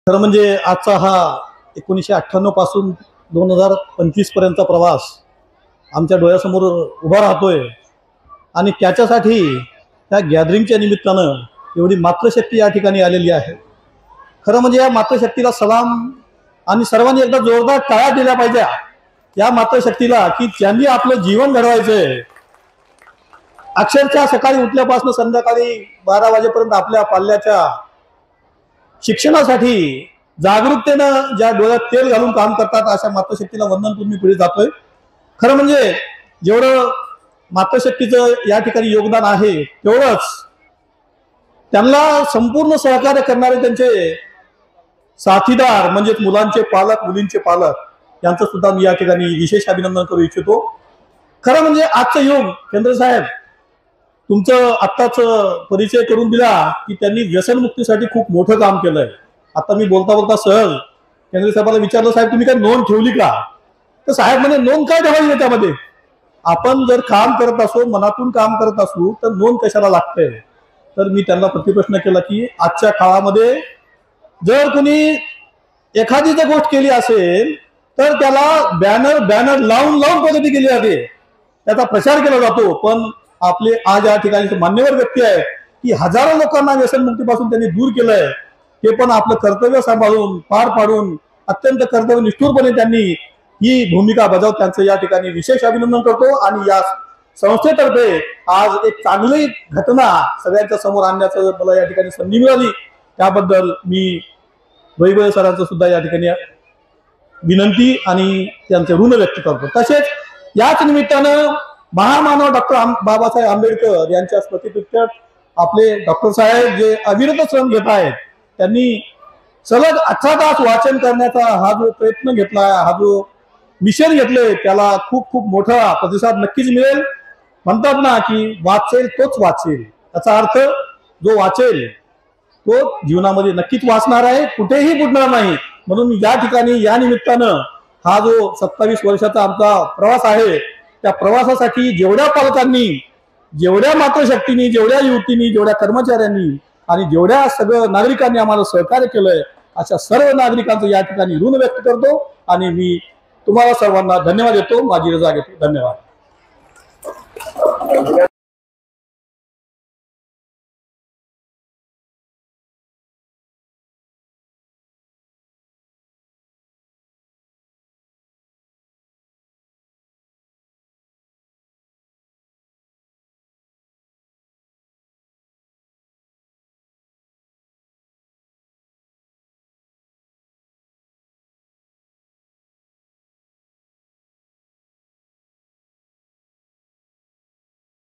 खरं म्हणजे आजचा हा 1998 पासून 2025 पर्यंतचा प्रवास आमच्या डोळ्यासमोर उभा राहतोय आणि त्याच्यासाठी त्या गॅदरिंगच्या निमित्तानं एवढी मातृशक्ती या ठिकाणी आलेली आहे। खरं म्हणजे या मातृशक्तीला सलाम आणि सर्वांनी एकदा जोरदार टाळ्या दिल्या पाहिजे या मातृशक्तीला की ज्यांनी आपलं जीवन घडवायचंय। अक्षरशः सकाळी उठल्यापासून संध्याकाळी 12 वाजेपर्यंत आपल्या पाल्याच्या शिक्षणासाठी जागरूकतेनं ज्या डोळ्यात तेल घालून काम करतात अशा मातृशक्तीला वंदन करून मी पुढे जातोय। खरं म्हणजे जेवढं मातृशक्तीचं या ठिकाणी योगदान आहे तेवढंच त्यांना संपूर्ण सहकार्य करणारे त्यांचे साथीदार म्हणजे मुलांचे पालक मुलींचे पालक यांचं सुद्धा मी या ठिकाणी विशेष अभिनंदन करू इच्छितो। खरं म्हणजे आजचं युग केंद्र साहेब तुमचं आत्ताच परिचय करून दिला की त्यांनी व्यसनमुक्तीसाठी खूप मोठं काम केलंय। आता मी बोलता बोलता सहज केंद्र साहेबाला विचारलं, साहेब तुम्ही काय नोंद ठेवली का? तर साहेब म्हणे नोंद काय ठेवायची त्यामध्ये, आपण जर काम करत असो मनातून काम करत असू तर नोंद कशाला लागते। तर मी त्यांना प्रतिप्रश्न केला की आजच्या काळामध्ये जर कोणी एखादी जर गोष्ट केली असेल तर त्याला बॅनर लावून पद्धती केली जाते, त्याचा प्रचार केला जातो। पण आपले आज या ठिकाणी मान्यवर व्यक्ती आहे की हजारो लोकांना व्यसनमुक्तीपासून त्यांनी दूर केलंय, ते पण आपलं कर्तव्य सांभाळून पार पाडून अत्यंत कर्तव्यनिष्ठुरपणे त्यांनी ही भूमिका बजावत त्यांचं या ठिकाणी विशेष अभिनंदन करतो। आणि या संस्थेतर्फे आज एक चांगली घटना सगळ्यांच्या समोर आणण्याचं मला या ठिकाणी संधी मिळाली, त्याबद्दल मी वैभव सरांचं सुद्धा या ठिकाणी विनंती आणि त्यांचे ऋण व्यक्त करतो। तसेच याच निमित्तानं महामानव डॉक्टर बाबासाहेब आंबेडकर यांच्या स्मृतिप्रीत्यर्थ आपले डॉक्टर साहेब जे अविरत श्रम घेत आहेत, त्यांनी सलग 18 तास वाचन करण्याचा हा जो प्रयत्न घेतला, हा जो मिशन घेतले, त्याला खूप खूप मोठा प्रतिसाद नक्कीच मिळेल। म्हणतात ना की वाचेल तोच वाचेल, याचा अर्थ जो वाचेल तो जीवनामध्ये नक्कीच वाचणार आहे, कुठेही बुडणार नाही। म्हणून या ठिकाणी या निमित्तानं हा जो 27 वर्षाचा आमचा प्रवास आहे त्या प्रवासासाठी जेवढ्या पालकांनी, जेवढ्या मातृशक्तींनी, जेवढ्या युवतींनी, जेवढ्या कर्मचाऱ्यांनी आणि जेवढ्या सगळं नागरिकांनी आम्हाला सहकार्य केलंय अशा सर्व नागरिकांचं या ठिकाणी ऋण व्यक्त करतो आणि मी तुम्हाला सर्वांना धन्यवाद देतो। माझी रजा घेतो। धन्यवाद।